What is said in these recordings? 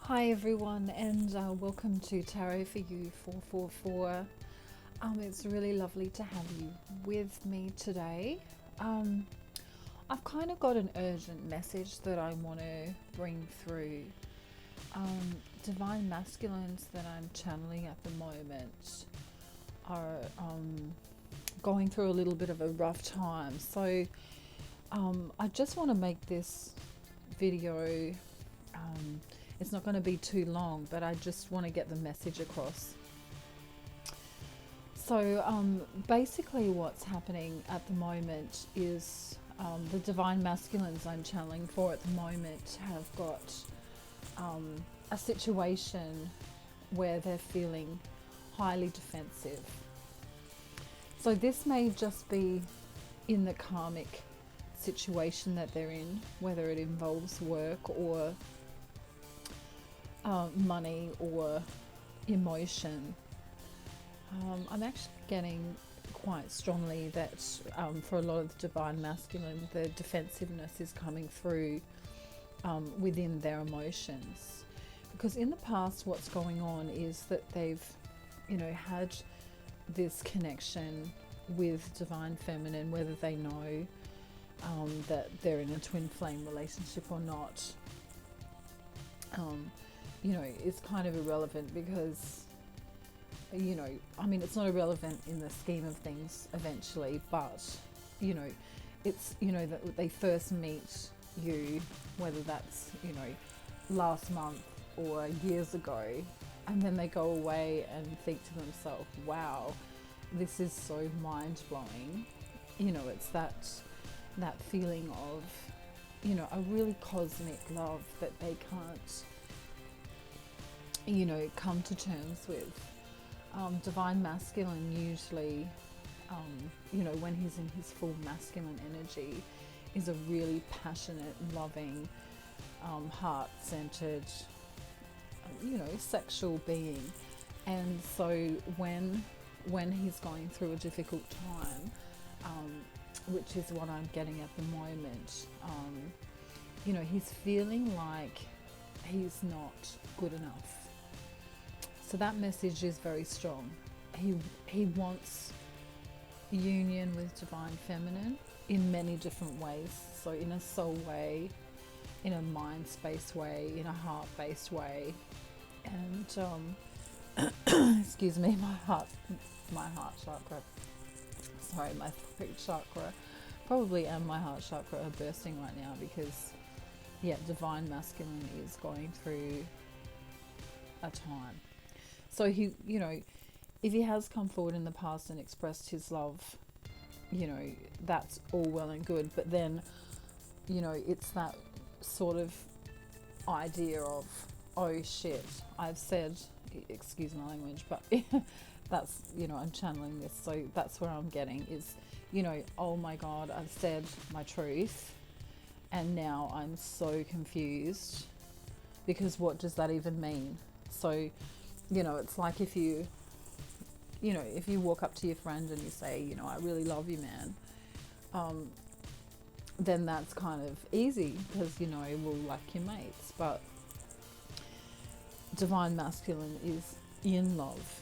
Hi everyone, and welcome to Tarot for You 444. It's really lovely to have you with me today. Um, I've kind of got an urgent message that I want to bring through. Divine masculines that I'm channeling at the moment are going through a little bit of a rough time. So I just want to make this video. It's not going to be too long, but I just want to get the message across. So basically what's happening at the moment is the divine masculines I'm channeling for at the moment have got a situation where they're feeling highly defensive. So this may just be in the karmic situation that they're in, whether it involves work or money or emotion. I'm actually getting quite strongly that for a lot of the divine masculine, the defensiveness is coming through within their emotions. Because in the past, what's going on is that they've, had this connection with divine feminine, whether they know that they're in a twin flame relationship or not. It's kind of irrelevant because, it's not irrelevant in the scheme of things eventually, but, it's, that they first meet you, whether that's, last month or years ago, and then they go away and think to themselves, wow, this is so mind-blowing. It's that feeling of, a really cosmic love that they can't, come to terms with. Divine masculine usually, when he's in his full masculine energy, is a really passionate, loving, heart-centered, sexual being. And so when he's going through a difficult time, which is what I'm getting at the moment, he's feeling like he's not good enough. So that message is very strong. He wants union with divine feminine in many different ways. So in a soul way, in a mind space way, in a heart based way, and excuse me, my heart chakra. Sorry, my throat chakra, probably, and my heart chakra are bursting right now because, divine masculine is going through a time. So he, if he has come forward in the past and expressed his love, that's all well and good. But then, it's that sort of idea of, oh shit, I've said, excuse my language, but that's, I'm channeling this. So that's where I'm getting is, oh my God, I've said my truth. And now I'm so confused because what does that even mean? So, it's like if you walk up to your friend and you say, I really love you, man, then that's kind of easy because, we'll like your mates. But divine masculine is in love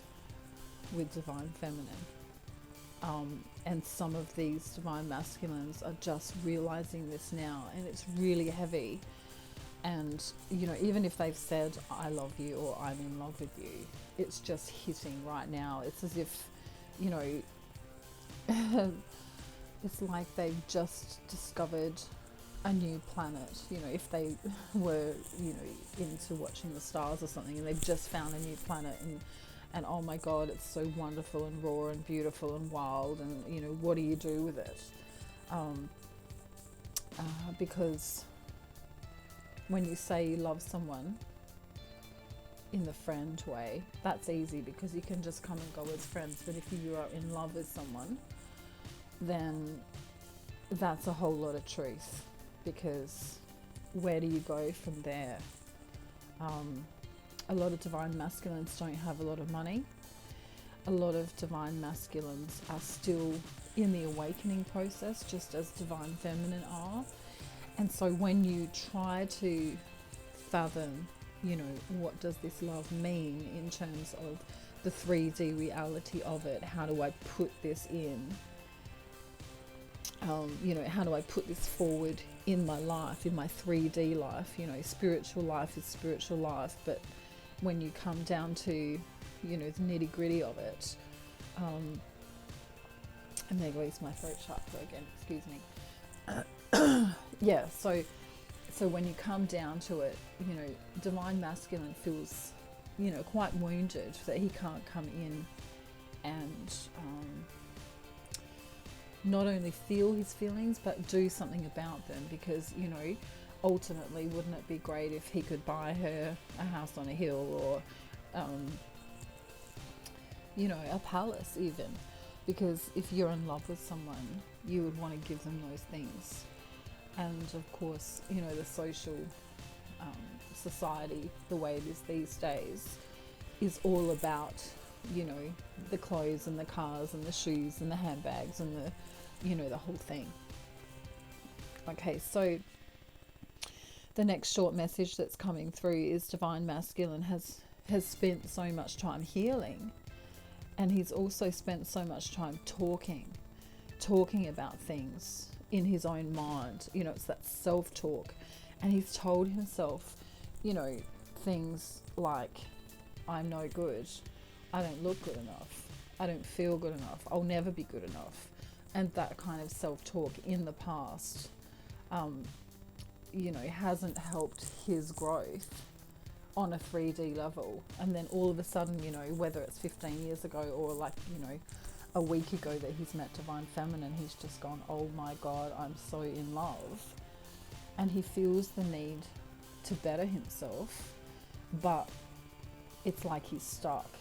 with divine feminine. And some of these divine masculines are just realizing this now, and it's really heavy. And, even if they've said, I love you or I'm in love with you, it's just hitting right now. It's as if, it's like they've just discovered a new planet. If they were, into watching the stars or something and they've just found a new planet and oh my God, it's so wonderful and raw and beautiful and wild and, what do you do with it? Because when you say you love someone in the friend way, that's easy because you can just come and go as friends. But if you are in love with someone, then that's a whole lot of truth, because where do you go from there? A lot of divine masculines don't have a lot of money. A lot of divine masculines are still in the awakening process, just as divine feminine are. And so when you try to fathom you know, what does this love mean in terms of the 3D reality of it? How do I put this in? You know, how do I put this forward in my life, in my 3D life? You know, spiritual life is spiritual life, but when you come down to, you know, the nitty gritty of it, and there goes my throat chakra again, excuse me. Yeah, so when you come down to it, you know, divine masculine feels, you know, quite wounded that he can't come in and not only feel his feelings but do something about them, because, you know, ultimately, wouldn't it be great if he could buy her a house on a hill, or you know, a palace even? Because if you're in love with someone, you would want to give them those things. And of course, you know, the social society, the way it is these days, is all about, you know, the clothes and the cars and the shoes and the handbags and the, you know, the whole thing. Okay, so the next short message that's coming through is divine masculine has spent so much time healing, and he's also spent so much time talking about things in his own mind. You know, it's that self-talk, and he's told himself, you know, things like, I'm no good, I don't look good enough, I don't feel good enough, I'll never be good enough. And that kind of self-talk in the past, you know, hasn't helped his growth on a 3D level. And then all of a sudden, you know, whether it's 15 years ago or like, you know, a week ago that he's met divine feminine, he's just gone, oh my God, I'm so in love. And he feels the need to better himself, but it's like he's stuck.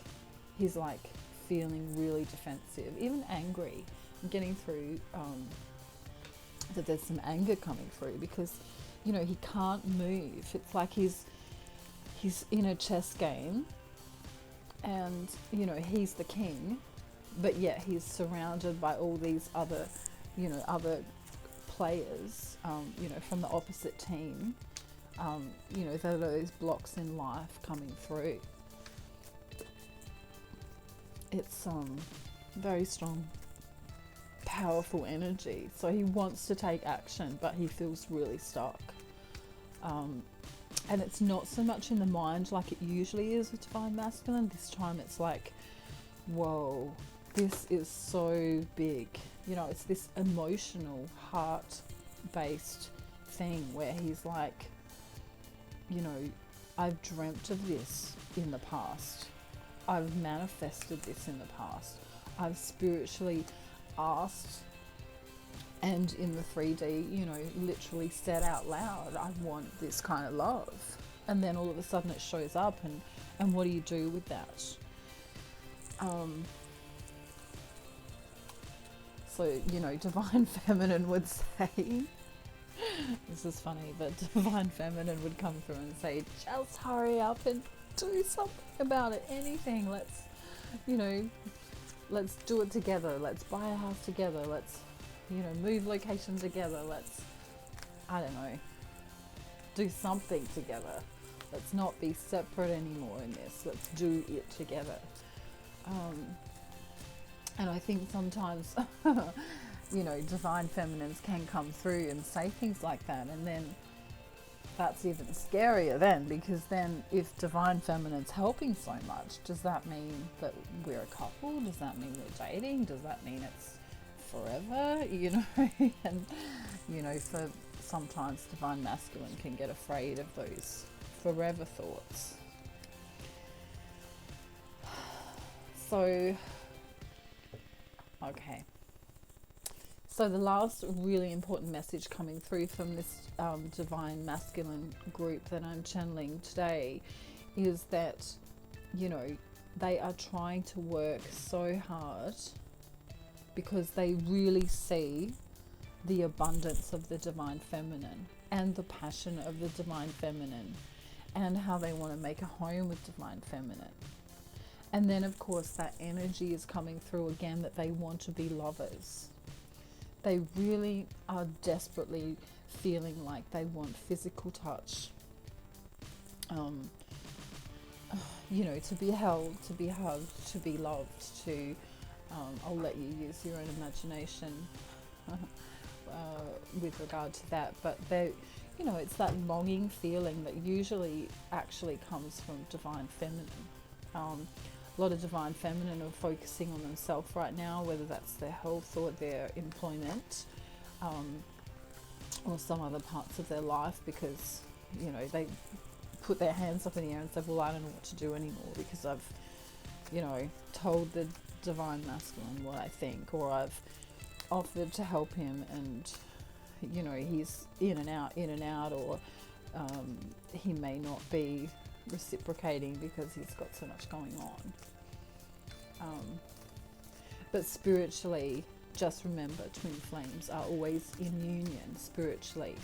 He's like feeling really defensive, even angry. I'm getting through that there's some anger coming through, because, you know, he can't move. It's like he's in a chess game, and, you know, he's the king, but yet he's surrounded by all these other, you know, other players, you know, from the opposite team. You know, there are those blocks in life coming through. It's very strong, powerful energy. So he wants to take action, but he feels really stuck. And it's not so much in the mind like it usually is with divine masculine. This time it's like, whoa, this is so big. You know, it's this emotional, heart-based thing where he's like, you know, I've dreamt of this in the past. I've manifested this in the past. I've spiritually asked, and in the 3D, you know, literally said out loud, I want this kind of love. And then all of a sudden it shows up, and what do you do with that? So, you know, divine feminine would say, this is funny, but divine feminine would come through and say, just hurry up and do something about it. Anything. Let's, you know, let's do it together. Let's buy a house together. Let's, you know, move location together. Let's, I don't know, do something together. Let's not be separate anymore in this. Let's do it together. And I think sometimes, you know, divine feminines can come through and say things like that, and then that's even scarier then, because then if divine feminine's helping so much, does that mean that we're a couple? Does that mean we're dating? Does that mean it's forever? You know, and, you know, for sometimes divine masculine can get afraid of those forever thoughts. So, okay. So the last really important message coming through from this divine masculine group that I'm channeling today is that, you know, they are trying to work so hard because they really see the abundance of the divine feminine and the passion of the divine feminine and how they want to make a home with divine feminine. And then, of course, that energy is coming through again, that they want to be lovers. They really are desperately feeling like they want physical touch. you know, to be held, to be hugged, to be loved, to, I'll let you use your own imagination with regard to that, but they, you know, it's that longing feeling that usually actually comes from divine feminine. A lot of divine feminine are focusing on themselves right now, whether that's their health or their employment, or some other parts of their life, because, you know, they put their hands up in the air and say, well, I don't know what to do anymore because I've, you know, told the divine masculine what I think, or I've offered to help him and, you know, he's in and out, or he may not be reciprocating because he's got so much going on. But spiritually, just remember, twin flames are always in union spiritually.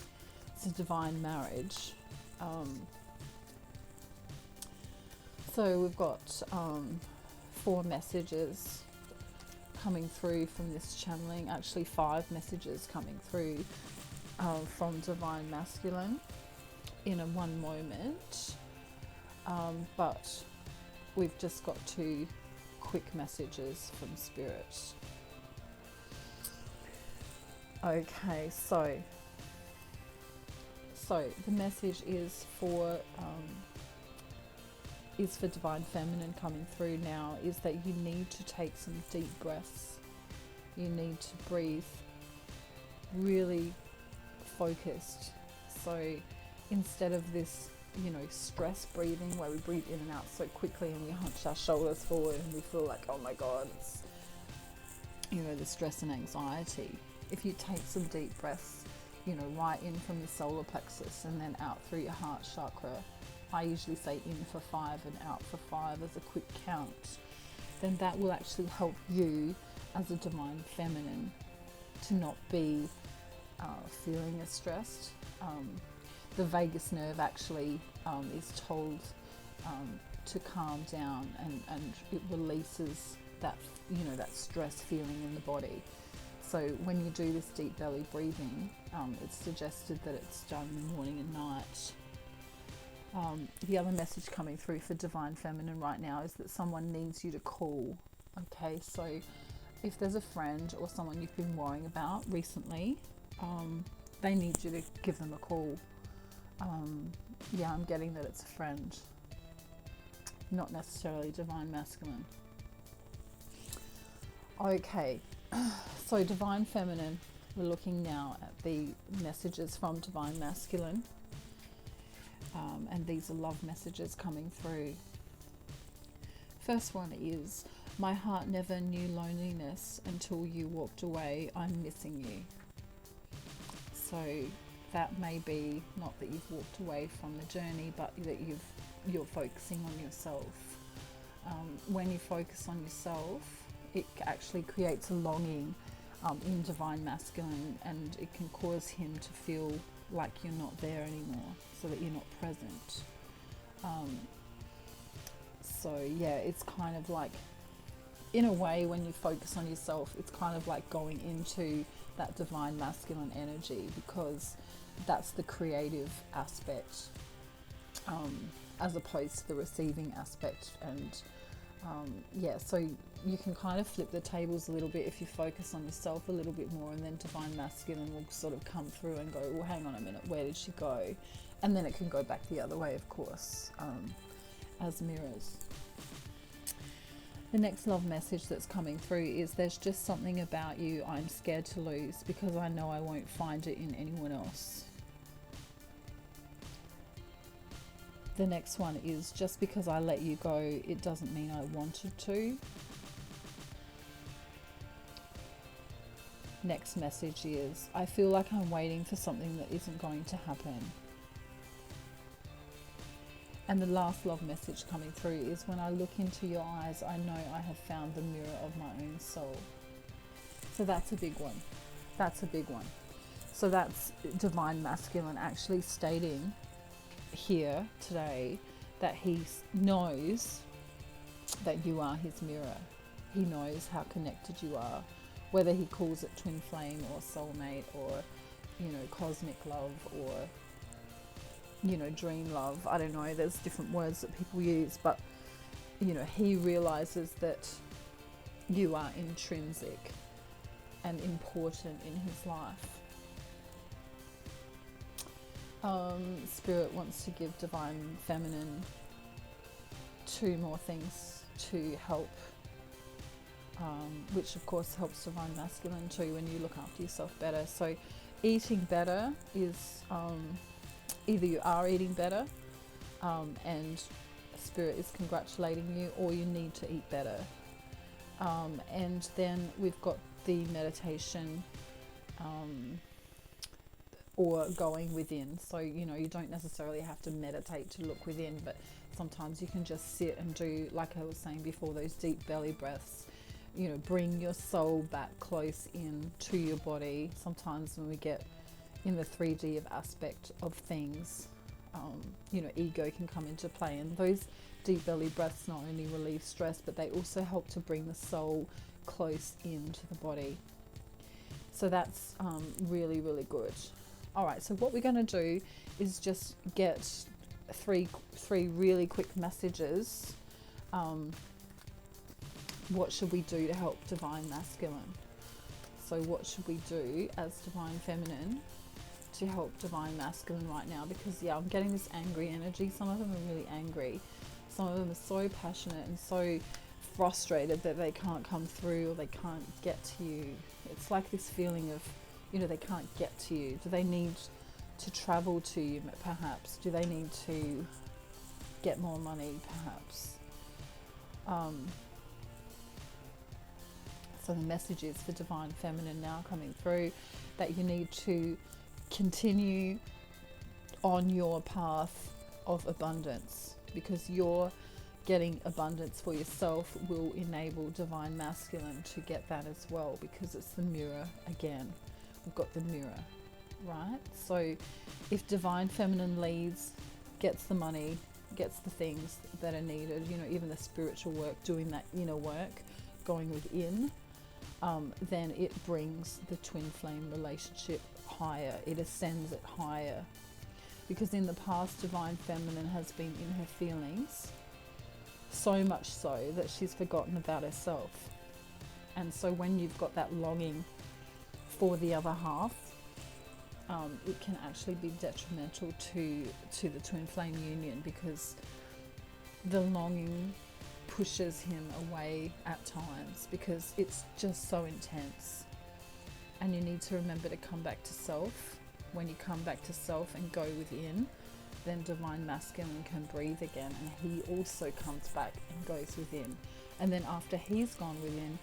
It's a divine marriage. So we've got 4 messages coming through from this channeling, actually 5 messages coming through from divine masculine in a one moment, but we've just got 2 quick messages from spirit. Okay, so the message is for divine feminine coming through now, is that you need to take some deep breaths. You need to breathe really focused. So instead of this, you know, stress breathing where we breathe in and out so quickly and we hunch our shoulders forward and we feel like, oh my God, it's, you know, the stress and anxiety. If you take some deep breaths, you know, right in from the solar plexus and then out through your heart chakra, I usually say in for 5 and out for 5 as a quick count, then that will actually help you as a divine feminine to not be feeling as stressed. The vagus nerve actually is told to calm down, and it releases that, you know, that stress feeling in the body. So when you do this deep belly breathing, it's suggested that it's done morning and night. The other message coming through for divine feminine right now is that someone needs you to call. Okay, so if there's a friend or someone you've been worrying about recently, they need you to give them a call. Yeah, I'm getting that it's a friend, not necessarily divine masculine. Okay, so divine feminine, we're looking now at the messages from divine masculine. And these are love messages coming through. First one is, my heart never knew loneliness until you walked away. I'm missing you. So that may be not that you've walked away from the journey, but that you're focusing on yourself. When you focus on yourself, it actually creates a longing in divine masculine, and it can cause him to feel like you're not there anymore, so that you're not present. So yeah, it's kind of like, in a way, when you focus on yourself, it's kind of like going into that divine masculine energy, because that's the creative aspect, as opposed to the receiving aspect. And yeah, so you can kind of flip the tables a little bit if you focus on yourself a little bit more, and then divine masculine will sort of come through and go, well, hang on a minute, where did she go? And then it can go back the other way, of course, as mirrors. The next love message that's coming through is, there's just something about you I'm scared to lose, because I know I won't find it in anyone else. The next one is, just because I let you go, it doesn't mean I wanted to. Next message is, I feel like I'm waiting for something that isn't going to happen. And the last love message coming through is, when I look into your eyes, I know I have found the mirror of my own soul. So that's a big one. That's a big one. So that's divine masculine actually stating here today that he knows that you are his mirror. He knows how connected you are, whether he calls it twin flame or soulmate, or, you know, cosmic love, or, you know, dream love. I don't know, there's different words that people use, but he realizes that you are intrinsic and important in his life. Spirit wants to give Divine Feminine 2 more things to help, which of course helps Divine Masculine too when you look after yourself better. So eating better is either you are eating better and Spirit is congratulating you, or you need to eat better. And then we've got the meditation or going within. So, you don't necessarily have to meditate to look within, but sometimes you can just sit and do, like I was saying before, those deep belly breaths. Bring your soul back close in to your body. Sometimes when we get in the 3D of aspect of things, ego can come into play, and those deep belly breaths not only relieve stress, but they also help to bring the soul close into the body. So that's really, really good. All right, so what we're going to do is just get three really quick messages. What should we do to help Divine Masculine? So what should we do as Divine Feminine to help Divine Masculine right now? Because I'm getting this angry energy. Some of them are really angry. Some of them are so passionate and so frustrated that they can't come through, or they can't get to you. It's like this feeling of, they can't get to you. Do they need to travel to you, perhaps? Do they need to get more money, perhaps? So the message is for Divine Feminine now coming through that you need to continue on your path of abundance, because you're getting abundance for yourself will enable Divine Masculine to get that as well, because it's the mirror again. We've got the mirror, right? So if Divine Feminine leads, gets the money, gets the things that are needed, even the spiritual work, doing that inner work, going within, then it brings the twin flame relationship higher. It ascends it higher. Because in the past, Divine Feminine has been in her feelings, so much so that she's forgotten about herself. And so when you've got that longing for the other half, it can actually be detrimental to the twin flame union, because the longing pushes him away at times, because it's just so intense. And you need to remember to come back to self. When you come back to self and go within, then Divine Masculine can breathe again, and he also comes back and goes within. And then after he's gone within,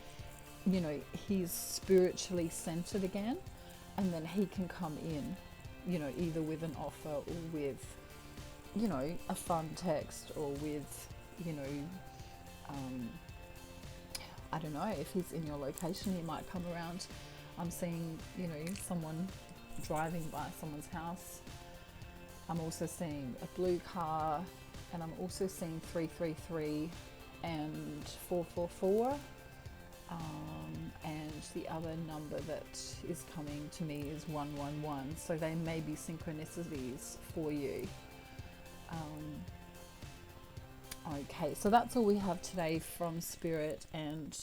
he's spiritually centered again, and then he can come in, either with an offer or with, a fun text, or with, I don't know, if he's in your location, he might come around. I'm seeing, someone driving by someone's house. I'm also seeing a blue car, and I'm also seeing 333 and 444. And the other number that is coming to me is 111. So they may be synchronicities for you. Okay, so that's all we have today from Spirit, and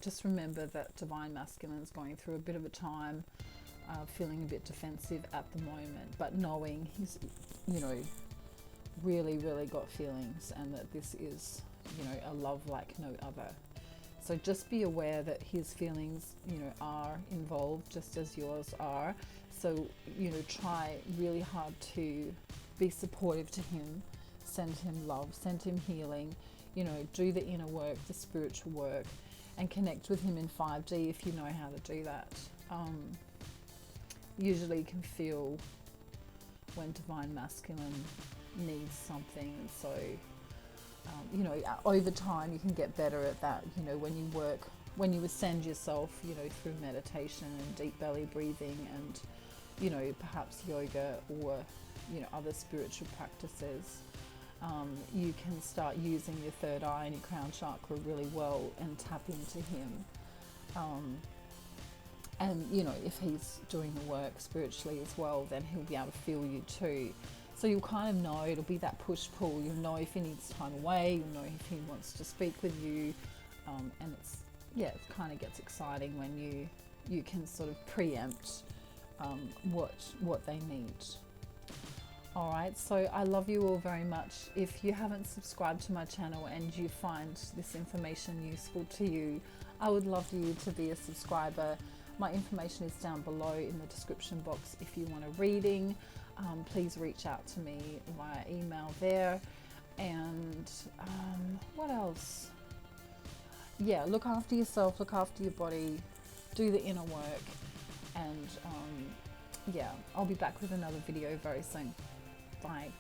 just remember that Divine Masculine is going through a bit of a time, feeling a bit defensive at the moment, but knowing he's, really, really got feelings, and that this is, a love like no other. So just be aware that his feelings, are involved just as yours are. So, try really hard to be supportive to him, send him love, send him healing, do the inner work, the spiritual work, and connect with him in 5D if you know how to do that. Usually you can feel when Divine Masculine needs something, and so over time you can get better at that. When you ascend yourself, through meditation and deep belly breathing, and perhaps yoga or other spiritual practices, you can start using your third eye and your crown chakra really well and tap into him. And if he's doing the work spiritually as well, then he'll be able to feel you too. So you'll kind of know, it'll be that push-pull. You'll know if he needs time away, you'll know if he wants to speak with you. And it's, yeah, it kind of gets exciting when you can sort of preempt what they need. All right, so I love you all very much. If you haven't subscribed to my channel and you find this information useful to you, I would love you to be a subscriber. My information is down below in the description box. If you want a reading, please reach out to me via email there. And what else? Yeah, look after yourself, look after your body, do the inner work, and yeah, I'll be back with another video very soon. Bye.